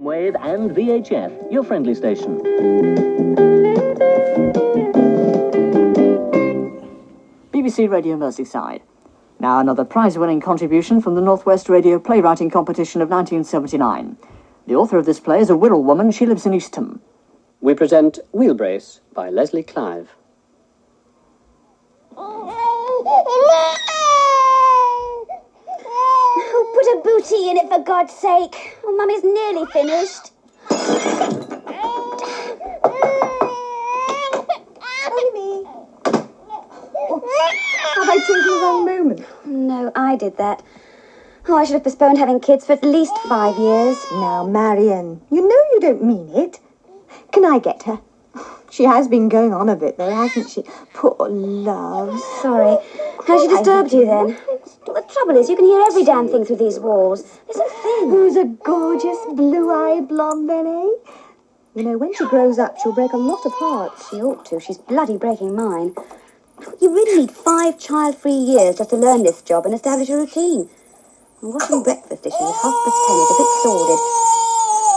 Wave and VHF, your friendly station. BBC Radio Merseyside. Now another prize-winning contribution from the Northwest Radio Playwriting Competition of 1979. The author of this play is a Wirral woman. She lives in Eastham. We present Wheelbrace by Lesley Clive. Oh, put a booty in it, for God's sake. Oh, Mummy's nearly finished. Amy! Have I chosen the wrong moment? No, I did that. Oh, I should have postponed having kids for at least 5 years. Now, Marion, you know you don't mean it. Can I get her? She has been going on a bit, though, hasn't she? Poor love. Sorry. Has she disturbed you, then? The trouble is, you can hear every damn thing through these walls. There's a thing. Who's a gorgeous blue-eyed blonde, then, eh? You know, when she grows up, she'll break a lot of hearts. She ought to. She's bloody breaking mine. You really need 5 child-free years just to learn this job and establish a routine. And washing breakfast dishes at 10:30 is a bit sordid.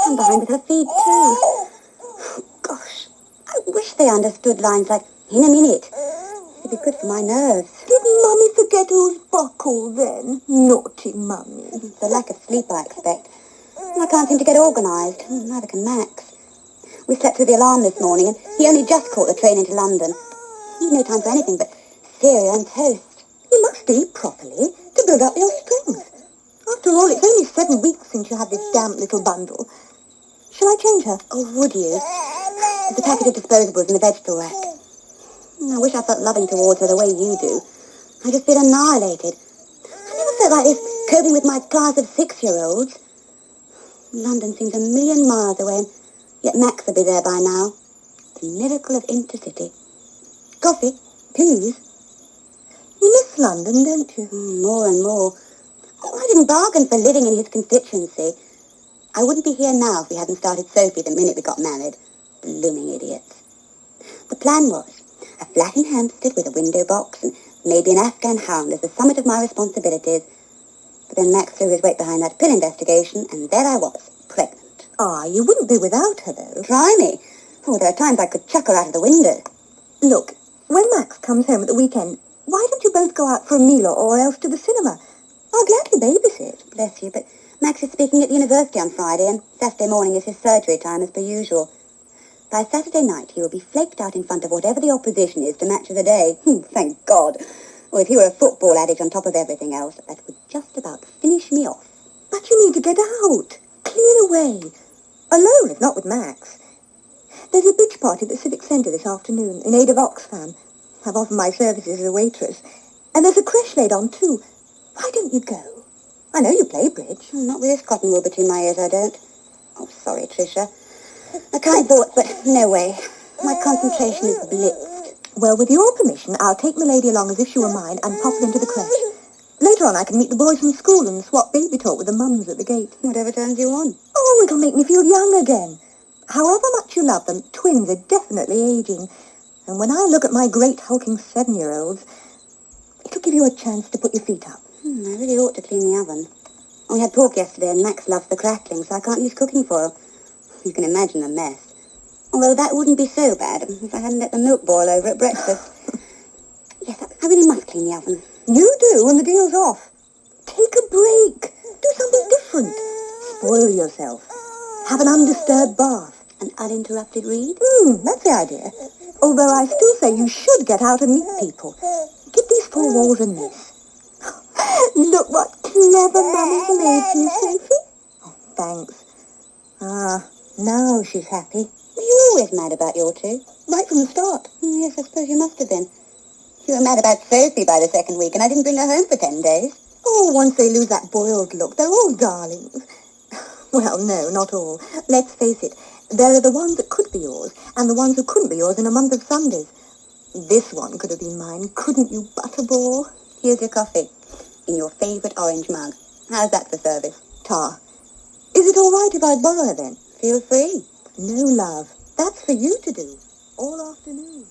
I'm behind with her feed, too. Oh, gosh, I wish they understood lines like, in a minute. It'd be good for my nerves. Did Mummy forget who's buckle, then? Naughty Mummy. It's the lack of sleep, I expect. I can't seem to get organised. Neither can Max. We slept through the alarm this morning, and he only just caught the train into London. He's no time for anything but cereal and toast. You must eat properly to build up your strength. After all, it's only 7 weeks since you had this damp little bundle. Shall I change her? Oh, would you? There's a packet of disposables in the vegetable rack. I wish I felt loving towards her the way you do. I just feel annihilated. I never felt like this coping with my class of 6-year-olds. London seems a million miles away, and yet Max will be there by now. The miracle of intercity. Coffee, please. You miss London, don't you? More and more. Oh, I didn't bargain for living in his constituency. I wouldn't be here now if we hadn't started Sophie the minute we got married. Blooming idiots. The plan was a flat in Hampstead with a window box and maybe an Afghan hound as the summit of my responsibilities. But then Max threw his weight behind that pill investigation, and there I was, pregnant. Ah, you wouldn't be without her, though. Try me. Oh, there are times I could chuck her out of the window. Look, when Max comes home at the weekend, why don't you both go out for a meal or else to the cinema? I'll gladly babysit. Bless you, but Max is speaking at the university on Friday, and Saturday morning is his surgery time as per usual. By Saturday night, he will be flaked out in front of whatever the opposition is to match of the day. Thank God. Or if he were a football addict on top of everything else, that would just about finish me off. But you need to get out. Clear away. Alone, if not with Max. There's a bridge party at the Civic Centre this afternoon in aid of Oxfam. I've offered my services as a waitress. And there's a creche laid on, too. Why don't you go? I know you play bridge. Not with this cotton wool between my ears, I don't. Oh, sorry, Tricia. A kind thought, but no way. My concentration is blitzed. Well, with your permission, I'll take my lady along as if she were mine and pop her into the creche. Later on, I can meet the boys from school and swap baby talk with the mums at the gate. Whatever turns you on. Oh, it'll make me feel young again. However much you love them, twins are definitely aging. And when I look at my great hulking 7-year-olds, it'll give you a chance to put your feet up. I really ought to clean the oven. We had pork yesterday and Max loves the crackling, so I can't use cooking foil. You can imagine the mess. Although that wouldn't be so bad if I hadn't let the milk boil over at breakfast. Yes, I really must clean the oven. You do, and the deal's off. Take a break. Do something different. Spoil yourself. Have an undisturbed bath. An uninterrupted read? That's the idea. Although I still say you should get out and meet people. Give these 4 walls a miss. Look what clever Mummy's made you, Sophie. Oh, thanks. Now she's happy. Were you always mad about your two? Right from the start. Yes, I suppose you must have been. You were mad about Sophie by the 2nd week, and I didn't bring her home for 10 days. Oh, once they lose that boiled look, they're all darlings. Well, no, not all. Let's face it. There are the ones that could be yours, and the ones who couldn't be yours in a month of Sundays. This one could have been mine, couldn't you, Butterball? Here's your coffee, in your favourite orange mug. How's that for service? Tar. Is it all right if I borrow her then? Feel free. No, love. That's for you to do. All afternoon.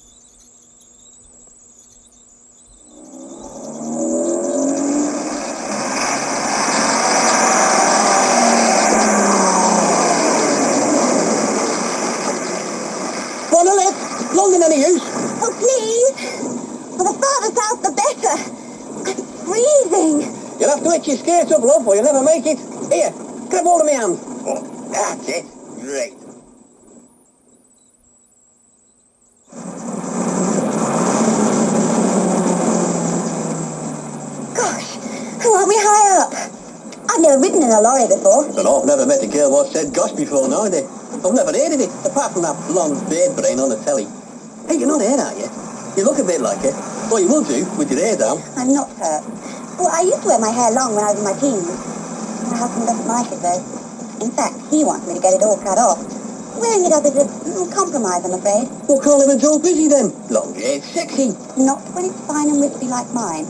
Watch your skate up, love, or you'll never make it. Here, grab hold of my hand. Oh, that's it. Great. Gosh, aren't we high up? I've never ridden in a lorry before. But I've never met a girl what said gosh before neither. I've never heard of it, apart from that blonde beard brain on the telly. Hey, you're not here, are you? You look a bit like it. Well, you will do, with your hair down. I'm not hurt. Well, I used to wear my hair long when I was in my teens. My husband doesn't like it, though. In fact, he wants me to get it all cut off. Wearing it up is a compromise, I'm afraid. Well, call him a dull busy then. Long hair, sexy. Not when it's fine and wispy like mine.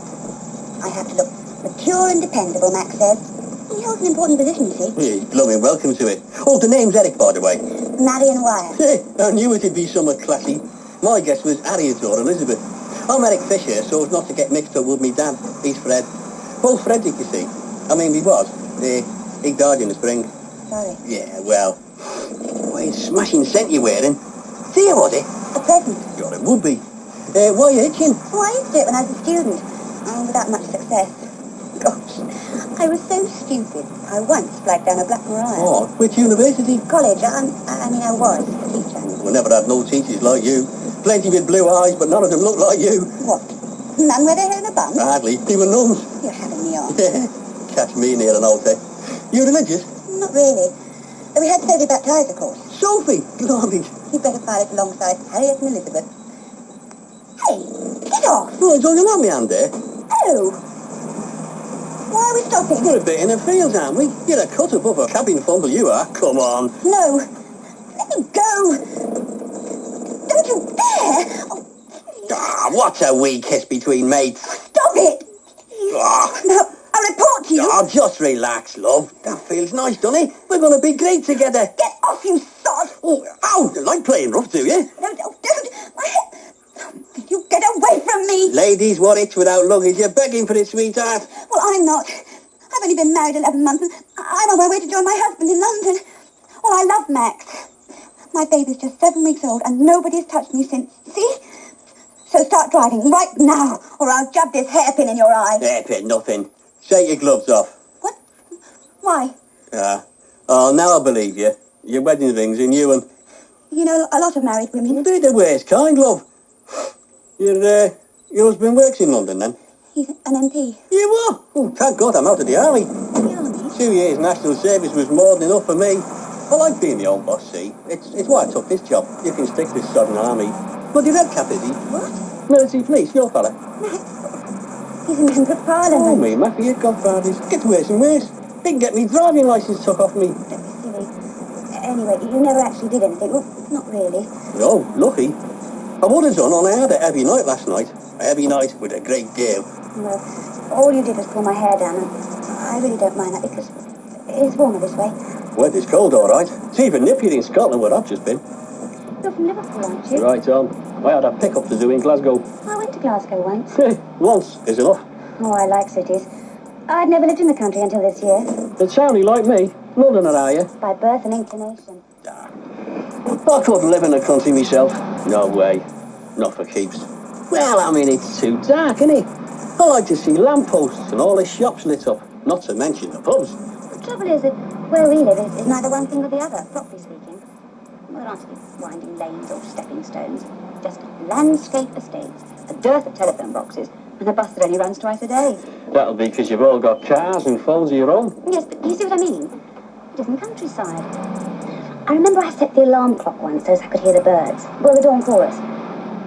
I have to look mature and dependable, Max says. He holds an important position, you see. Yeah, he's blooming welcome to it. Oh, the name's Eric, by the way. Marion Wyatt. I knew it'd be somewhat classy. My guess was Harriet or Elizabeth. I'm Eric Fisher, so as not to get mixed up with me dad. He's Fred. Well, Frederick, you see. I mean, he was. He died in the spring. Sorry. Yeah, well. What a smashing scent you're wearing. See, was it? A present. God, it would be. Why are you hitching? Oh, I used to do it when I was a student. Without much success. Gosh, I was so stupid. I once flagged down a black Mariah. Oh, which university? College. I was a teacher. We never had no teachers like you. Plenty with blue eyes, but none of them look like you. What? None wear their hair in a bun? Hardly. They were nuns. You're having me on. Catch me near an altar. You religious? Not really. We had Sophie baptised, of course. Sophie? Blimey. You better file it alongside Harriet and Elizabeth. Hey, get off! Oh, it's only on me hand there. Oh! Why are we stopping? We're a bit in the fields, aren't we? You're a cut up of a cabin fumble, you are. Come on. No. Let me go. Don't you dare! Oh. Ah, what's a wee kiss between mates? Stop it! Ah. No, I'll report to you. Oh, just relax, love. That feels nice, doesn't it? We're going to be great together. Get off, you sod! Oh, ow, you like playing rough, do you? No, don't. My head. You get away from me! Ladies, what itch without luggage? You're begging for it, sweetheart. Well, I'm not. I've only been married 11 months and I'm on my way to join my husband in London. Well, I love Max. My baby's just 7 weeks old and nobody's touched me since. See? So start driving right now or I'll jab this hairpin in your eye. Hairpin, nothing. Take your gloves off. What? Why? Oh, now I believe you. Your wedding rings in you and... You know, a lot of married women. They're the worst kind, love. Your husband works in London, then? He's an MP. You what? Oh, thank God I'm out of the army. The army? 2 years national service was more than enough for me. I like being the old boss, see. It's why I took this job. You can stick this sodden army. But your red cap, is he? What? Military police, your fella. He's a member of Parliament. Oh, me, Matthew, godfathers. Gets worse and worse. They can get me driving licence took off me. Don't be silly. Anyway, you never actually did anything. Well, not really. Oh, lucky. I would have done, only I had a heavy night last night. A heavy night with a great gale. Well, all you did was pull my hair down, and I really don't mind that because it's warmer this way. Weather's cold, all right. It's even nippier in Scotland where I've just been. You're from Liverpool, aren't you? Right on. I had a pick-up to do in Glasgow. I went to Glasgow once. Once is enough. Oh, I like cities. I'd never lived in the country until this year. It sounded like me. Londoner, are you? By birth and inclination. I couldn't live in the country myself. No way. Not for keeps. Well, I mean, it's too dark, isn't it? I like to see lampposts and all the shops lit up. Not to mention the pubs. The trouble is that where we live is neither one thing or the other, properly speaking. Well, there aren't any winding lanes or stepping stones. Just landscape estates, a dearth of telephone boxes, and a bus that only runs twice a day. That'll be because you've all got cars and phones of your own. Yes, but you see what I mean? It isn't countryside. I remember I set the alarm clock once so as I could hear the birds. Well, the dawn chorus.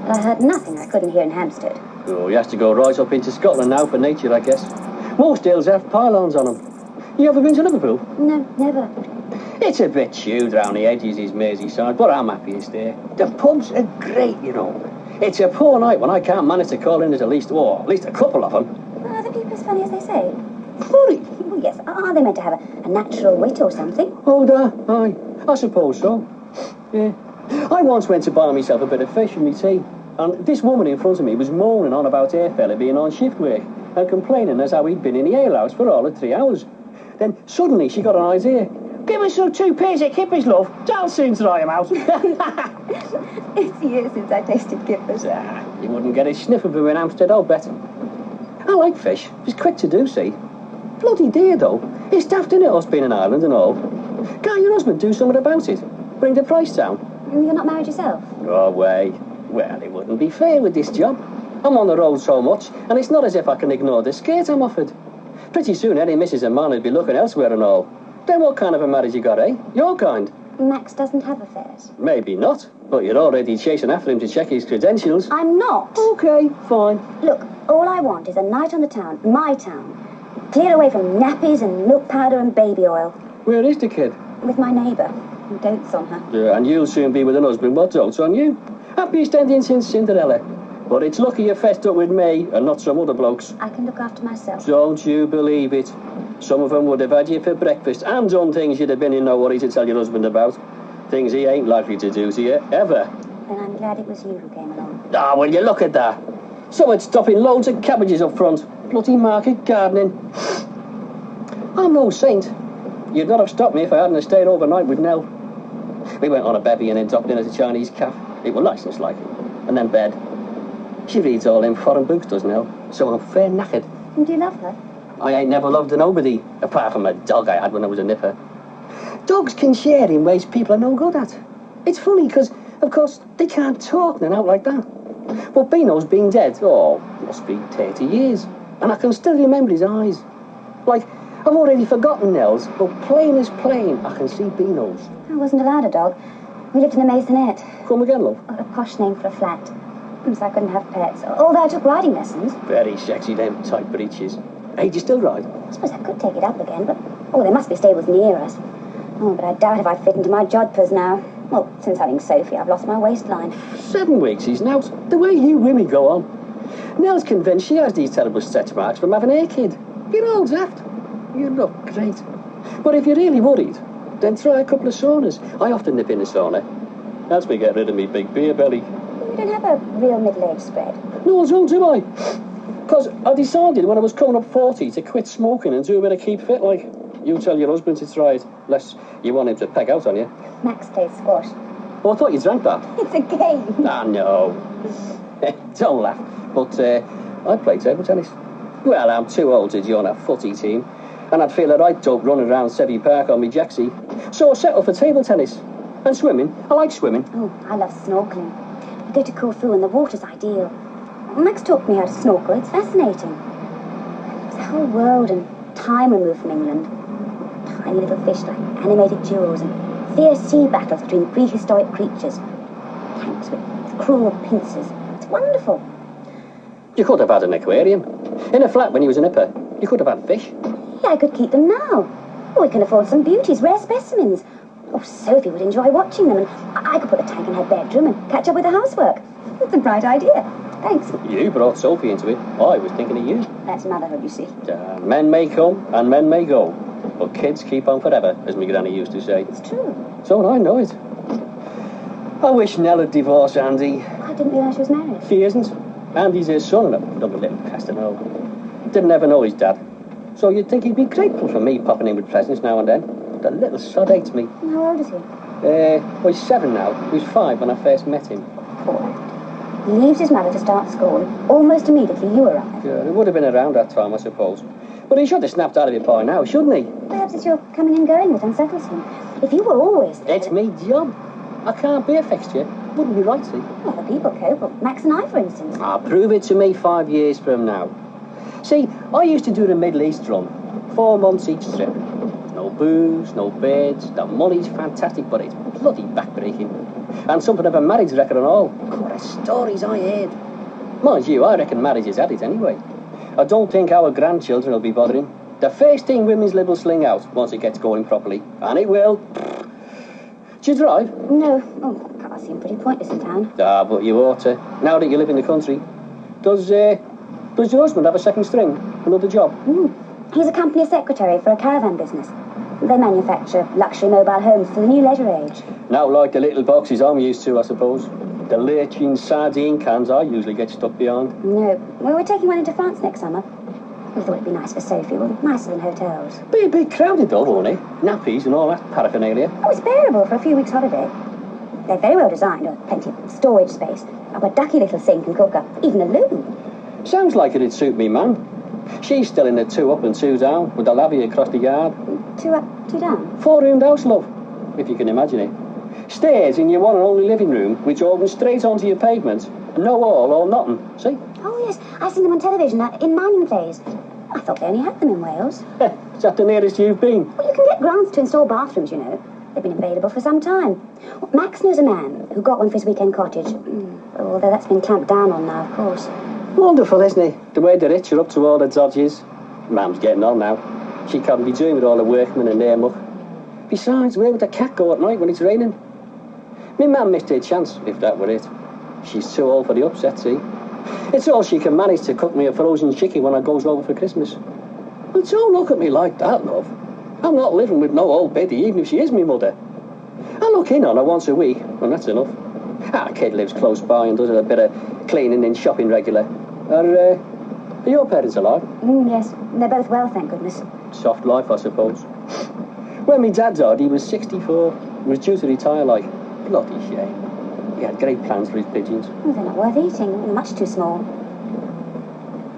But I heard nothing I couldn't hear in Hampstead. Oh, you have to go right up into Scotland now for nature, I guess. Most hills have pylons on them. You ever been to Liverpool? No, never. It's a bit chewed round the edges, is Merseyside, but I'm happiest there. The pubs are great, you know. It's a poor night when I can't manage to call in at least a couple of them. Are the people as funny as they say? Funny? Well, yes. Are they meant to have a natural wit or something? Oh, I suppose so. Yeah. I once went to buy myself a bit of fish for me tea, and this woman in front of me was moaning on about her fella being on shift work and complaining as how he'd been in the alehouse for all of 3 hours. Then suddenly she got an idea. Give us some 2 pairs of kippers, love. That'll soon dry him out. It's years since I tasted kippers. You wouldn't get a sniff of him in Hampstead, I'll bet. I like fish. It's quick to do, see. Bloody dear, though. It's daft, innit, us being in Ireland and all. Can't your husband do something about it? Bring the price down? You're not married yourself? Oh, way. Well, it wouldn't be fair with this job. I'm on the road so much, and it's not as if I can ignore the skirt I'm offered. Pretty soon, any missus and man would be looking elsewhere and all. Then what kind of a marriage you got, eh? Your kind. Max doesn't have affairs. Maybe not, but you're already chasing after him to check his credentials. I'm not. OK, fine. Look, all I want is a night on the town, my town. Clear away from nappies and milk powder and baby oil. Where is the kid? With my neighbour, who dotes on her. Yeah, and you'll soon be with an husband what dotes on you. Happiest ending since Cinderella. But it's lucky you fessed up with me and not some other blokes. I can look after myself. Don't you believe it. Some of them would have had you for breakfast and done things you'd have been in no worry to tell your husband about. Things he ain't likely to do to you, ever. Then I'm glad it was you who came along. Ah, well, you look at that. Someone's stopping loads of cabbages up front. Bloody market gardening. I'm no saint. You'd not have stopped me if I hadn't stayed overnight with Nell. We went on a bevy and then dropped in at a Chinese cafe. It was licensed like. And then bed. She reads all them foreign books, does Nell. So I'm fair knackered. And do you love her? I ain't never loved nobody, apart from a dog I had when I was a nipper. Dogs can share in ways people are no good at. It's funny, because, of course, they can't talk and out like that. But Beano's been dead, must be 30 years. And I can still remember his eyes. Like, I've already forgotten Nell's, but plain as plain, I can see Beano's. I wasn't allowed a dog. We lived in a maisonette. Come again, love? A posh name for a flat. So I couldn't have pets, although I took riding lessons. Very sexy, them tight breeches. Hey, do you still ride? I suppose I could take it up again, but... there must be stables near us. But I doubt if I'd fit into my jodhpurs now. Well, since having Sophie, I've lost my waistline. 7 weeks he's now. The way you women go on. Nell's convinced she has these terrible stretch marks from having a kid. You're all daft. You look great. But if you're really worried, then try a couple of saunas. I often nip in the sauna. That's me get rid of me big beer belly. You don't have a real middle-aged spread. No, so do I. Because I decided when I was coming up 40 to quit smoking and do a bit of keep fit, like. You tell your husband to try it, lest you want him to peg out on you. Max plays squash. Oh, I thought you drank that. It's a game. Ah, no. Don't laugh. But I play table tennis. Well, I'm too old to join a footy team, and I'd feel a right dope running around Sevy Park on me jacksie. So I settled for table tennis. And swimming. I like swimming. Oh, I love snorkelling. You go to Corfu and the water's ideal. Max taught me how to snorkel. It's fascinating. It's a whole world and time removed from England. Tiny little fish like animated jewels and fierce sea battles between prehistoric creatures. Tanks with cruel pincers. It's wonderful. You could have had an aquarium. In a flat when you was a nipper, you could have had fish. Yeah, I could keep them now. We can afford some beauties, rare specimens. Sophie would enjoy watching them, and I could put a tank in her bedroom and catch up with the housework. It's a bright idea. Thanks. You brought Sophie into it. I was thinking of you. That's motherhood, you see. Men may come and men may go, but kids keep on forever, as my granny used to say. It's true. So I know it. I wish Nell had divorced Andy. I didn't realise she was married. She isn't. Andy's his son, and another little Castanova. Didn't ever know his dad. So you'd think he'd be grateful for me popping in with presents now and then. The little sod hates me. How old is he? Well, he's 7 now. He was 5 when I first met him. Poor lad. He leaves his mother to start school. Almost immediately you arrive. Yeah, it would have been around that time, I suppose. But he should have snapped out of it by now, shouldn't he? Perhaps it's your coming and going that unsettles him. If you were always there... It's me job. I can't be a fixture. Wouldn't be right, see? Other people cope. Well, Max and I, for instance. Prove it to me 5 years from now. See, I used to do the Middle East run. 4 months each trip. No booze, no beds, the money's fantastic, but it's bloody backbreaking. And something of a marriage record and all. What the stories I heard. Mind you, I reckon marriage is at it anyway. I don't think our grandchildren will be bothering. The first thing women's lib will sling out once it gets going properly. And it will. Do you drive? No. Oh, God, I seem pretty pointless in town. But you ought to. Now that you live in the country. Does your husband have a second string? Another job? He's a company secretary for a caravan business. They manufacture luxury mobile homes for the new leisure age. Now like the little boxes I'm used to, I suppose. The lurching sardine cans I usually get stuck behind. No. Well, we're taking one into France next summer. We thought it'd be nice for Sophie. Well, nicer than hotels. Be a bit crowded though, won't it? Nappies and all that paraphernalia. Oh, it's bearable for a few weeks' holiday. They're very well designed, plenty of storage space, a ducky little sink and cooker, even a loo. Sounds like it'd suit me, man. She's still in the 2 up and 2 down, with the lavvy across the yard. 2 up, 2 down? 4-roomed house, love, if you can imagine it. Stairs in your one and only living room, which open straight onto your pavement. No wall or nothing, see? Oh, yes, I've seen them on television, in mining plays. I thought they only had them in Wales. Is that the nearest you've been? Well, you can get grants to install bathrooms, you know. They've been available for some time. Well, Max knows a man who got one for his weekend cottage. Although that's been clamped down on now, of course. Wonderful, isn't it? The way the rich are up to all the dodges. Mam's getting on now. She can't be doing with all the workmen and their muck. Besides, where would the cat go at night when it's raining? Me mam missed her chance, if that were it. She's too old for the upset, see? It's all she can manage to cook me a frozen chicken when I goes over for Christmas. But don't look at me like that, love. I'm not living with no old Betty, even if she is me mother. I look in on her once a week, and that's enough. Our kid lives close by and does a bit of cleaning and shopping regular. Are your parents alive? Yes, they're both well, thank goodness. Soft life, I suppose. When my dad died, he was 64. He was due to retire, like. Bloody shame. He had great plans for his pigeons. Well, they're not worth eating, much too small.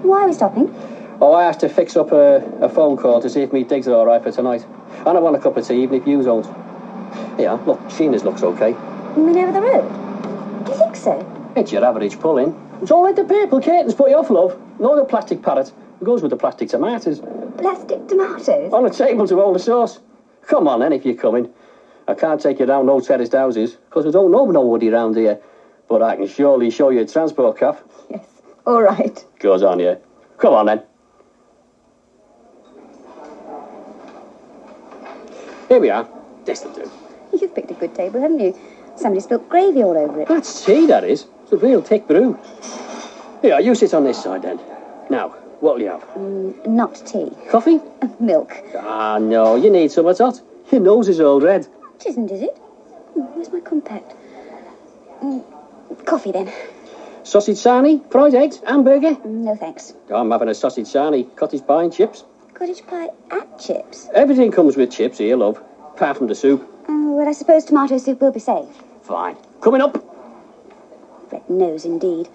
Why are we stopping? Oh, I have to fix up a phone call to see if me digs are all right for tonight. And I want a cup of tea, even if you don't. Yeah, look, Sheena's looks okay. You mean over the road? Do you think so? It's your average pull-in. It's all right, the purple curtains put you off, love. No, the plastic parrot. It goes with the plastic tomatoes. Plastic tomatoes? On a table to hold the sauce. Come on, then, if you're coming. I can't take you down no terraced houses, because I don't know nobody round here. But I can surely show you a transport calf. Yes, all right. Goes on, yeah. Come on, then. Here we are. This'll do. You've picked a good table, haven't you? Somebody spilt gravy all over it. That's tea, that is. It's a real thick brew. Here, you sit on this side, then. Now, what'll you have? Not tea. Coffee? Milk. Ah, no, you need some hot. Your nose is all red. It isn't, is it? Where's my compact? Coffee, then. Sausage sarnie, fried eggs, hamburger? No, thanks. I'm having a sausage sarnie, cottage pie and chips. Cottage pie and chips? Everything comes with chips here, love, apart from the soup. Well, I suppose tomato soup will be safe. Fine. Coming up. Red nose, indeed.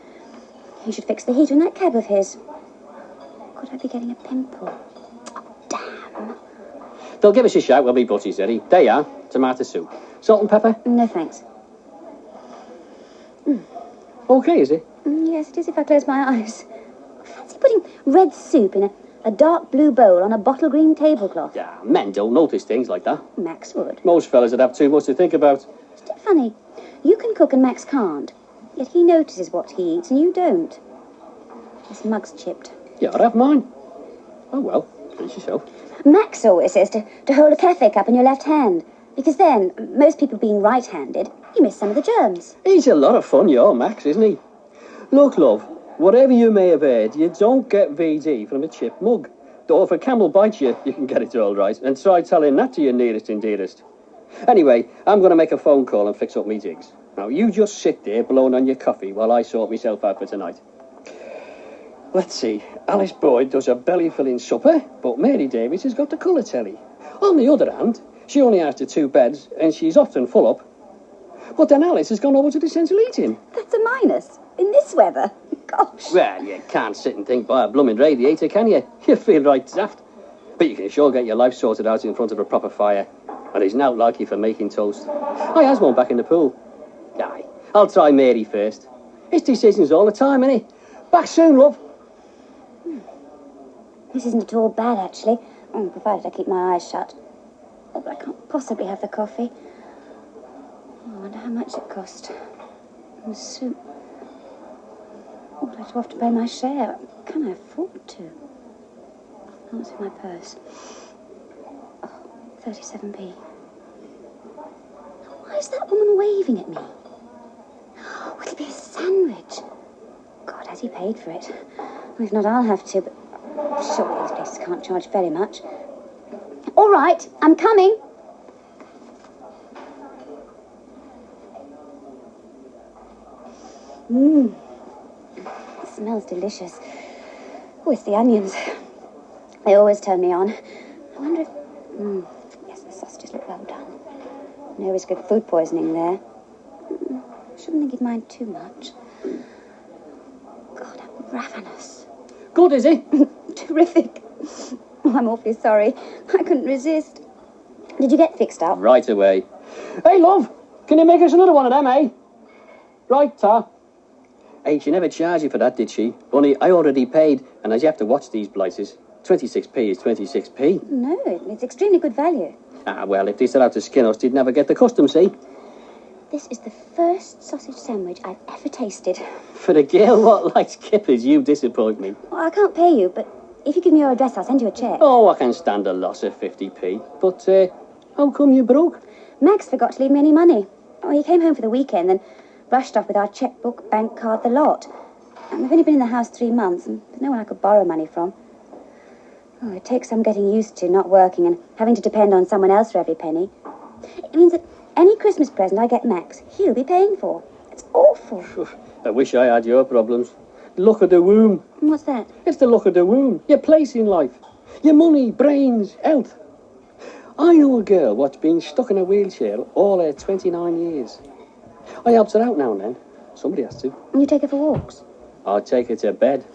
He should fix the heat on that cab of his. Could I be getting a pimple? Oh, damn. They'll give us a shout when we butty's ready. There you are, tomato soup. Salt and pepper? No, thanks. Okay, is it? Yes, it is if I close my eyes. Fancy putting red soup in a dark blue bowl on a bottle green tablecloth. Yeah, men don't notice things like that. Max would. Most fellas would have too much to think about. Isn't it funny? You can cook and Max can't. Yet he notices what he eats and you don't. His mug's chipped. Yeah, I'd have mine. Oh, well, please yourself. Max always says to hold a cafe cup in your left hand. Because then, most people being right-handed, you miss some of the germs. He's a lot of fun, your Max, isn't he? Look, love, whatever you may have heard, you don't get VD from a chipped mug. Though if a camel bites you, you can get it all right. And try telling that to your nearest and dearest. Anyway, I'm going to make a phone call and fix up me digs. Now, you just sit there blowing on your coffee while I sort myself out for tonight. Let's see. Alice Boyd does a belly-filling supper, but Mary Davies has got the colour telly. On the other hand, she only has the 2 beds, and she's often full up. But then Alice has gone over to the central heating. That's a minus. In this weather. Gosh. Well, you can't sit and think by a blooming radiator, can you? You feel right daft. But you can sure get your life sorted out in front of a proper fire. And it's not likely for making toast. I has one back in the pool. Aye, I'll try Mary first. It's decisions all the time, innit? Back soon, love. This isn't at all bad, actually. Provided I keep my eyes shut. Oh, but I can't possibly have the coffee. Oh, I wonder how much it cost. And the soup. Oh, I'd have to pay my share. Can I afford to? Oh, what's in my purse? Oh, 37p. Why is that woman waving at me? Oh, it'll be a sandwich. God, has he paid for it? Well, if not, I'll have to, but surely these places can't charge very much. All right, I'm coming. It smells delicious. Oh, it's the onions. They always turn me on. I wonder if... yes, the sausages look well done. No risk of food poisoning there. Shouldn't think he'd mind too much. God, I'm ravenous. Good, is it? Terrific. Oh, I'm awfully sorry. I couldn't resist. Did you get fixed up? Right away. Hey, love, can you make us another one of them, eh? Right, Ta. Hey, she never charged you for that, did she? Only I already paid, and as you have to watch these blighters, 26p is 26p. No, it's extremely good value. Ah, well, if they set out to skin us, they'd never get the custom, see? This is the first sausage sandwich I've ever tasted. For a girl what likes kippers, you disappoint me. Well, I can't pay you, but if you give me your address, I'll send you a cheque. Oh, I can stand a loss of 50p. But, how come you broke? Max forgot to leave me any money. Oh, he came home for the weekend, then rushed off with our chequebook, bank card, the lot. And we've only been in the house 3 months, and there's no one I could borrow money from. Oh, it takes some getting used to not working and having to depend on someone else for every penny. It means that any Christmas present I get Max, he'll be paying for. It's awful. I wish I had your problems. The luck of the womb. What's that? It's the luck of the womb. Your place in life. Your money, brains, health. I know a girl what's been stuck in a wheelchair all her 29 years. I helps her out now and then. Somebody has to. And you take her for walks? I'll take her to bed.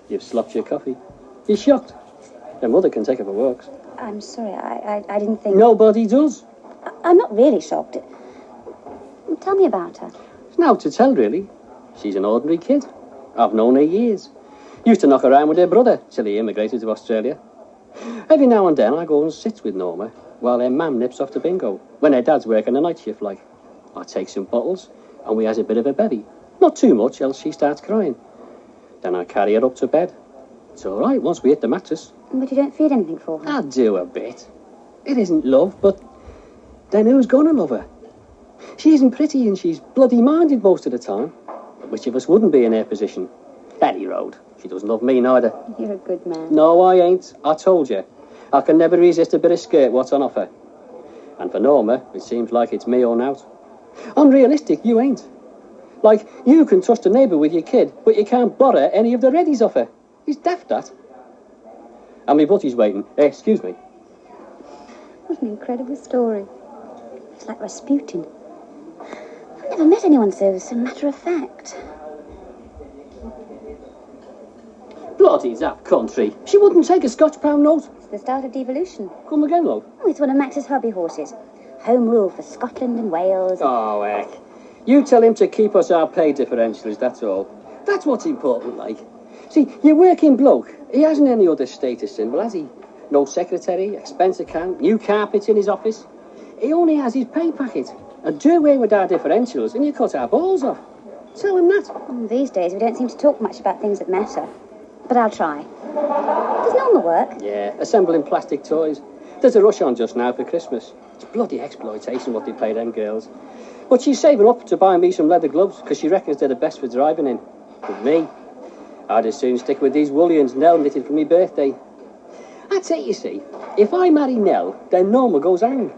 You've slopped your coffee. You're shocked. Her mother can take her for walks. I'm sorry, I didn't think... Nobody does. I'm not really shocked. Tell me about her. It's now to tell, really. She's an ordinary kid. I've known her years. Used to knock around with her brother till he immigrated to Australia. Every now and then I go and sit with Norma while her mum nips off to bingo, when her dad's working a night shift like. I take some bottles and we has a bit of a bevy. Not too much, else she starts crying. Then I carry her up to bed. It's all right once we hit the mattress. But you don't feed anything for her? I do a bit. It isn't love, but then who's gonna love her? She isn't pretty and she's bloody minded most of the time. Which of us wouldn't be in her position? Any road. She doesn't love me neither. You're a good man. No, I ain't. I told you. I can never resist a bit of skirt what's on offer. And for Norma, it seems like it's me or not. Unrealistic, you ain't. Like, you can trust a neighbour with your kid, but you can't borrow any of the readies off her. He's daft, that. And my butty's waiting. Excuse me. What an incredible story. It's like Rasputin. I've never met anyone so matter-of-fact. Bloody zap country. She wouldn't take a Scotch pound note. It's the start of devolution. Come again, love. Oh, it's one of Max's hobby horses. Home rule for Scotland and Wales. Oh, heck. You tell him to keep us our pay differentials, that's all. That's what's important, like. See, your working bloke, he hasn't any other status symbol, has he? No secretary, expense account, new carpets in his office. He only has his pay packet. And do away with our differentials and you cut our balls off. Tell him that. These days we don't seem to talk much about things that matter. But I'll try. Does Norma work? Yeah, assembling plastic toys. There's a rush on just now for Christmas. It's bloody exploitation what they pay them girls. But she's saving up to buy me some leather gloves because she reckons they're the best for driving in. With me, I'd as soon stick with these woolians Nell knitted for my birthday. That's it, you see. If I marry Nell, then Norma goes hang.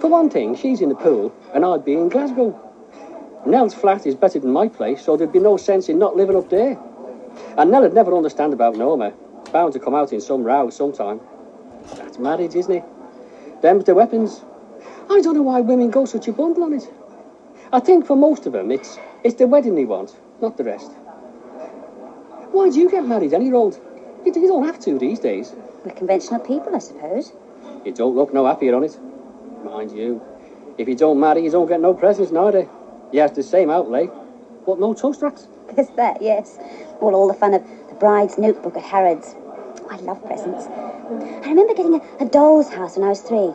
For one thing, she's in the pool and I'd be in Glasgow. Nell's flat is better than my place, so there'd be no sense in not living up there. And Nell'd never understand about Norma. Bound to come out in some row sometime. That's marriage, isn't it? Them's the weapons. I don't know why women go such a bundle on it. I think for most of them, it's the wedding they want, not the rest. Why do you get married any road? You don't have to these days. We're conventional people, I suppose. You don't look no happier on it. Mind you, if you don't marry, you don't get no presents neither. You have the same outlay, but no toast racks. There's that, yes. All the fun of the bride's notebook at Harrods. Oh, I love presents. I remember getting a doll's house when I was 3.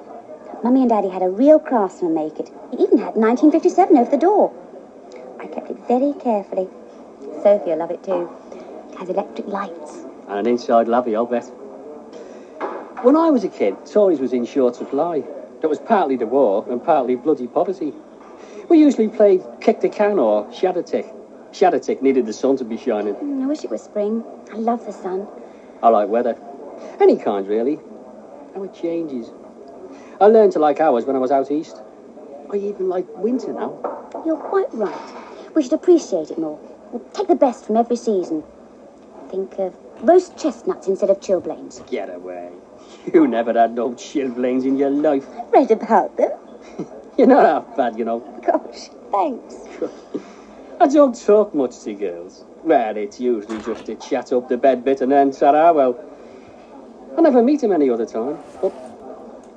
Mummy and Daddy had a real craftsman make it. He even had 1957 over the door. I kept it very carefully. Sophie will love it too. It has electric lights. And an inside lavvy, I'll bet. When I was a kid, toys was in short supply. That was partly the war and partly bloody poverty. We usually played kick the can or shadow tick. Shadow tick needed the sun to be shining. I wish it was spring. I love the sun. I like weather. Any kind, really. How it changes. I learned to like ours when I was out east. I even like winter now. You're quite right. We should appreciate it more. We'll take the best from every season. Think of roast chestnuts instead of chilblains. Get away. You never had no chilblains in your life. I've read about them. You're not half bad, you know. Gosh, thanks. I don't talk much to girls. Well, it's usually just to chat up the bed bit and then ta-ra, well, I never meet him any other time. But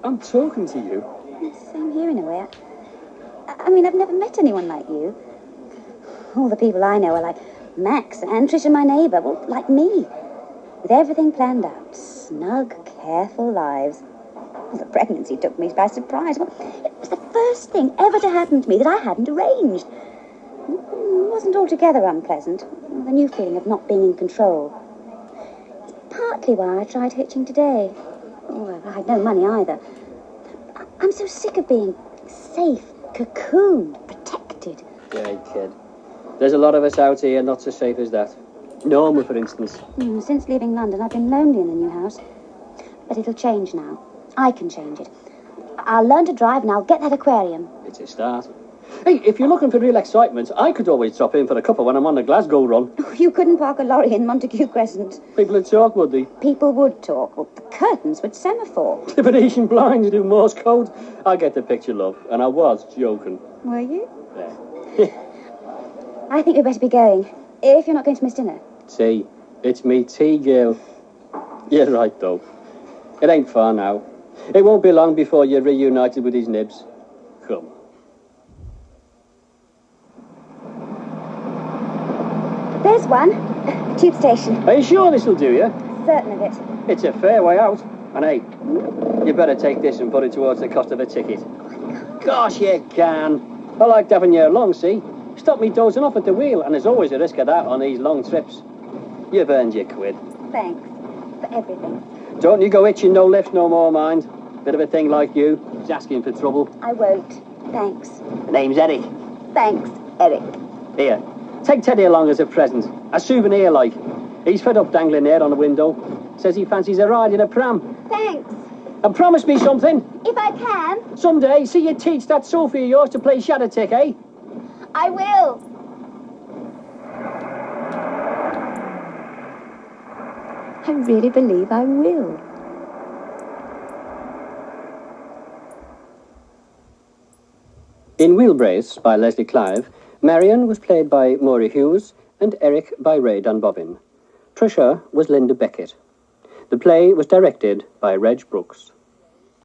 I'm talking to you. Same here in a way. I mean, I've never met anyone like you. All the people I know are like Max and Trisha, my neighbour, well, like me. With everything planned out. Snug, careful lives. Well, the pregnancy took me by surprise. Well, it was the first thing ever to happen to me that I hadn't arranged. It wasn't altogether unpleasant. The new feeling of not being in control. It's partly why I tried hitching today. Oh, I had no money either. I'm so sick of being safe, cocooned, protected. Yeah, kid. There's a lot of us out here not so safe as that. Norma, for instance. Since leaving London, I've been lonely in the new house. But it'll change now. I can change it. I'll learn to drive and I'll get that aquarium. It's a start. Hey, if you're looking for real excitement, I could always drop in for a cuppa when I'm on the Glasgow run. You couldn't park a lorry in Montague Crescent. People would talk, would they? People would talk. Well, the curtains would semaphore. The Venetian blinds do Morse code. I get the picture, love, and I was joking. Were you? Yeah. I think we'd better be going, if you're not going to miss dinner. See, it's me tea, girl. You're right, though. It ain't far now. It won't be long before you're reunited with his nibs. Come. There's one. Tube station. Are you sure this'll do you? Certain of it. It's a fair way out. And hey, you better take this and put it towards the cost of a ticket. Gosh, you can. I like having you along, see? Stop me dozing off at the wheel, and there's always a risk of that on these long trips. You've earned your quid. Thanks for everything. Don't you go itching no lift no more, mind. Bit of a thing like you. He's asking for trouble. I won't. Thanks. The name's Eric. Thanks, Eric. Here, take Teddy along as a present. A souvenir, like. He's fed up dangling there on the window. Says he fancies a ride in a pram. Thanks. And promise me something. If I can. Someday, see you teach that Sophie of yours to play shadow tick, eh? I will. I really believe I will. In Wheelbrace by Lesley Clive, Marion was played by Moira Hughes and Eric by Ray Dunbobbin. Trisha was Linda Beckett. The play was directed by Reg Brooks.